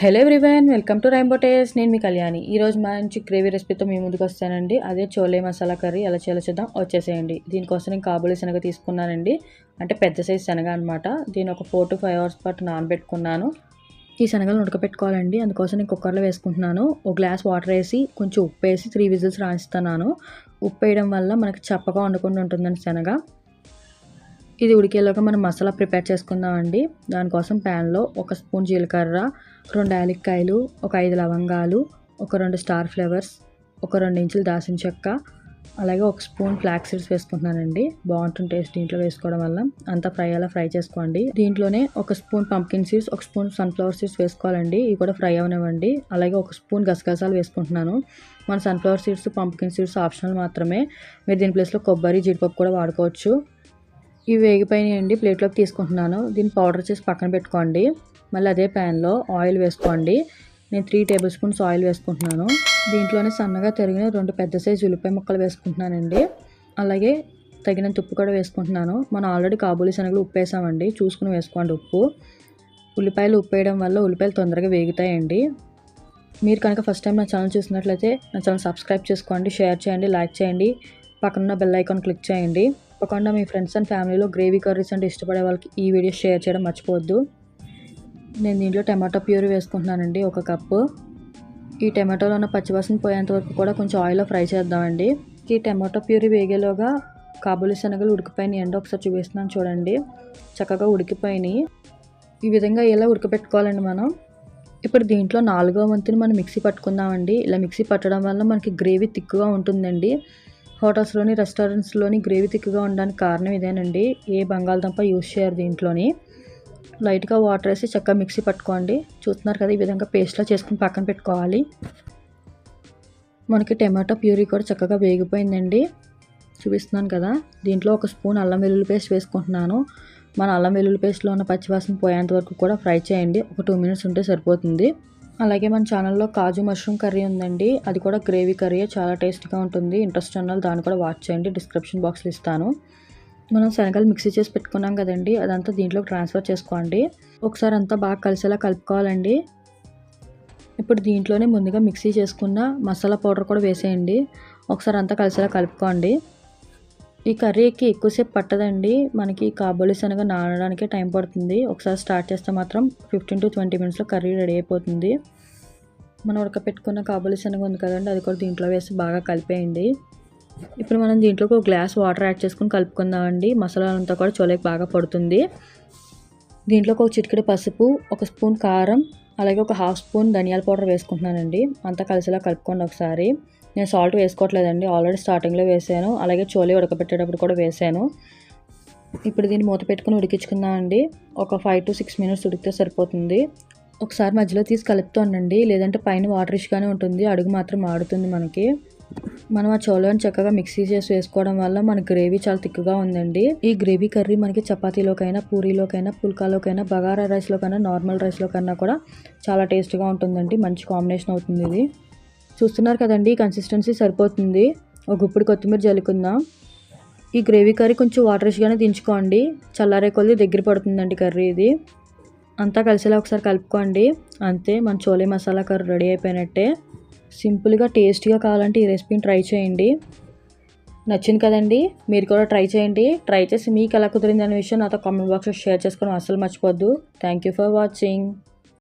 Hello everyone, welcome to rainbow taste. నేను మీ కళ్యాణి. ఈరోజు మంచి గ్రేవీ రెసిపీతో మీ ముందుకు వస్తానండి. అదే చోలే మసాలా కర్రీ ఎలా చేయాలో చూద్దాం. వచ్చేసేయండి. దీనికోసం నేను కాబూలి శనగ తీసుకున్నానండి, అంటే పెద్ద సైజ్ శనగ అనమాట. దీని ఒక 4 to 5 hours పాటు నానబెట్టుకున్నాను. ఈ శనగలు ఉడకపెట్టుకోవాలండి. అందుకోసం నేను కుక్కర్లో వేసుకుంటున్నాను. ఒక గ్లాస్ వాటర్ వేసి కొంచెం ఉప్పు వేసి 3 విజిల్స్ రాయిస్తున్నాను. ఉప్పు వేయడం వల్ల మనకి చప్పగా ఉండకుండా ఉంటుందండి శనగ. ఇది ఉడికేలోగా మనం మసాలా ప్రిపేర్ చేసుకుందామండి. దానికోసం ప్యాన్లో ఒక స్పూన్ జీలకర్ర, 2 యాలక్కాయలు, ఒక 5 లవంగాలు, ఒక 2 స్టార్ ఫ్లవర్స్, ఒక 2 ఇంచులు దాల్చిన చెక్క, అలాగే ఒక స్పూన్ ఫ్లాక్స్ సీడ్స్ వేసుకుంటున్నానండి. బాగుంటుంది టేస్ట్ దీంట్లో వేసుకోవడం వల్ల. అంతా ఫ్రై చేసుకోండి. దీంట్లోనే ఒక స్పూన్ పంప్కిన్ సీడ్స్, ఒక స్పూన్ సన్ఫ్లవర్ సీడ్స్ వేసుకోవాలండి. ఇవి కూడా ఫ్రై అవనివ్వండి. అలాగే ఒక స్పూన్ గసగసాలు వేసుకుంటున్నాను. మన sunflower seeds, pumpkin seeds optional మాత్రమే. మీరు దీని ప్లేస్లో కొబ్బరి, జీడిపప్పు కూడా వాడుకోవచ్చు. ఇవి వేగిపోయినాయండి, ప్లేట్లోకి తీసుకుంటున్నాను. దీన్ని పౌడర్ చేసి పక్కన పెట్టుకోండి. మళ్ళీ అదే ప్యాన్లో ఆయిల్ వేసుకోండి. నేను 3 టేబుల్ స్పూన్స్ ఆయిల్ వేసుకుంటున్నాను. దీంట్లోనే సన్నగా తరిగిన 2 పెద్ద సైజు ఉల్లిపాయ ముక్కలు వేసుకుంటున్నానండి. అలాగే తగినంత ఉప్పు కూడా వేసుకుంటున్నాను. మనం ఆల్రెడీ కాబూలి శనగలు ఉప్పు వేసామండి, చూసుకుని వేసుకోండి ఉప్పు. ఉల్లిపాయలు ఉప్పు వేయడం వల్ల ఉల్లిపాయలు తొందరగా వేగుతాయండి. మీరు కనుక ఫస్ట్ టైం నా ఛానల్ చూసినట్లయితే నా ఛానల్ సబ్స్క్రైబ్ చేసుకోండి, షేర్ చేయండి, లైక్ చేయండి, పక్కనున్న బెల్ ఐకాన్ క్లిక్ చేయండి. తప్పకుండా మీ ఫ్రెండ్స్ అండ్ ఫ్యామిలీలో గ్రేవీ కర్రీస్ అంటే ఇష్టపడే వాళ్ళకి ఈ వీడియో షేర్ చేయడం మర్చిపోవద్దు. నేను దీంట్లో టమాటో ప్యూరీ వేసుకుంటున్నానండి, 1 కప్పు. ఈ టమాటోలో ఉన్న పచ్చివాసన పోయేంత వరకు కూడా కొంచెం ఆయిల్లో ఫ్రై చేద్దామండి. ఈ టమాటో ప్యూరీ వేగేలోగా కాబూలి శనగలు ఉడికిపోయినాయండి. ఒకసారి చూపిస్తున్నాను చూడండి, చక్కగా ఉడికిపోయినాయి. ఈ విధంగా ఇలా ఉడకపెట్టుకోవాలండి మనం. ఇప్పుడు దీంట్లో 4వ వంతుని మనం మిక్సీ పట్టుకుందామండి. ఇలా మిక్సీ పట్టడం వల్ల మనకి గ్రేవీ థిక్గా ఉంటుందండి. హోటల్స్లోని, రెస్టారెంట్స్లోని గ్రేవీ థిక్గా ఉండడానికి కారణం ఇదేనండి. ఏ బంగాళదుంప యూజ్ చేయరు దీంట్లోని. లైట్గా వాటర్ వేసి చక్కగా మిక్సీ పట్టుకోండి. చూస్తున్నారు కదా, ఈ విధంగా పేస్ట్లా చేసుకుని పక్కన పెట్టుకోవాలి. మనకి టమాటో ప్యూరీ కూడా చక్కగా వేగిపోయిందండి, చూపిస్తున్నాను కదా. దీంట్లో 1 స్పూన్ అల్లం వెల్లుల్లి పేస్ట్ వేసుకుంటున్నాను. మన అల్లం వెల్లుల్లి పేస్ట్లో ఉన్న పచ్చివాసన పోయేంత వరకు కూడా ఫ్రై చేయండి. ఒక 2 minutes ఉంటే సరిపోతుంది. అలాగే మన ఛానల్లో కాజు మష్రూమ్ కర్రీ ఉందండి. అది కూడా గ్రేవీ కర్రీ, చాలా టేస్ట్గా ఉంటుంది. ఇంట్రెస్ట్ ఉన్న వాళ్ళు దాన్ని కూడా వాచ్ చేయండి, డిస్క్రిప్షన్ బాక్స్లో ఇస్తాను. మనం శనగలు మిక్సీ చేసి పెట్టుకున్నాం కదండి, అదంతా దీంట్లోకి ట్రాన్స్ఫర్ చేసుకోండి. ఒకసారి అంతా బాగా కలిసేలా కలుపుకోవాలండి. ఇప్పుడు దీంట్లోనే ముందుగా మిక్సీ చేసుకున్న మసాలా పౌడర్ కూడా వేసేయండి. ఒకసారి అంతా కలిసేలా కలుపుకోండి. ఈ కర్రీకి ఎక్కువసేపు పట్టదండి, మనకి కాబూలి శనగ నానడానికే టైం పడుతుంది. ఒకసారి స్టార్ట్ చేస్తే మాత్రం 15 to 20 minutesలో కర్రీ రెడీ అయిపోతుంది. మనం ఉడకపెట్టుకున్న కాబూలి శనగ ఉంది కదండి, అది కూడా దీంట్లో వేసి బాగా కలిపేయండి. ఇప్పుడు మనం దీంట్లోకి 1 గ్లాస్ వాటర్ యాడ్ చేసుకుని కలుపుకుందామండి. మసాలా అంతా కూడా చోలేకి బాగా పడుతుంది. దీంట్లోకి 1 చిటికెడు పసుపు, 1 స్పూన్ కారం, అలాగే 1/2 స్పూన్ ధనియాల పౌడర్ వేసుకుంటున్నానండి. అంతా కలిసేలా కలుపుకోండి ఒకసారి. నేను సాల్ట్ వేసుకోవట్లేదండి, ఆల్రెడీ స్టార్టింగ్లో వేసాను. అలాగే చోలే ఉడకబెట్టేటప్పుడు కూడా వేసాను. ఇప్పుడు దీన్ని మూత పెట్టుకుని ఉడికించుకుందామండి. ఒక 5 to 6 minutes ఉడికితే సరిపోతుంది. ఒకసారి మధ్యలో తీసి కలుపుతూ ఉండండి, లేదంటే పైన వాటరిష్గానే ఉంటుంది, అడుగు మాత్రం మాడుతుంది మనకి. మనం ఆ చోలేని చక్కగా మిక్సీ చేసి వేసుకోవడం వల్ల మన గ్రేవీ చాలా థిక్గా ఉందండి. ఈ గ్రేవీ కర్రీ మనకి చపాతీలోకైనా, పూరీలోకైనా, పుల్కాలోకైనా, బగారా రైస్లోకైనా, నార్మల్ రైస్లోకైనా కూడా చాలా టేస్ట్గా ఉంటుందండి. మంచి కాంబినేషన్ అవుతుంది ఇది. చూస్తున్నారు కదండి, కన్సిస్టెన్సీ సరిపోతుంది. ఒక గుప్పుడు కొత్తిమీర జల్లుకుందాం. ఈ గ్రేవీ కర్రీ కొంచెం వాటరిష్గానే దించుకోండి, చల్లారే కొద్ది దగ్గర పడుతుందండి కర్రీ ఇది. అంతా కలిసేలా ఒకసారి కలుపుకోండి. అంతే, మన చోలే మసాలా కర్రీ రెడీ అయిపోయినట్టే. సింపుల్గా టేస్టీగా కావాలంటే ఈ రెసిపీని ట్రై చేయండి. నచ్చింది కదండి, మీరు కూడా ట్రై చేయండి. ట్రై చేసి మీకు ఎలా కుదిరింది అనే విషయం నాతో కామెంట్ బాక్స్లో షేర్ చేసుకోవడం అస్సలు మర్చిపోద్దు. Thank you for watching.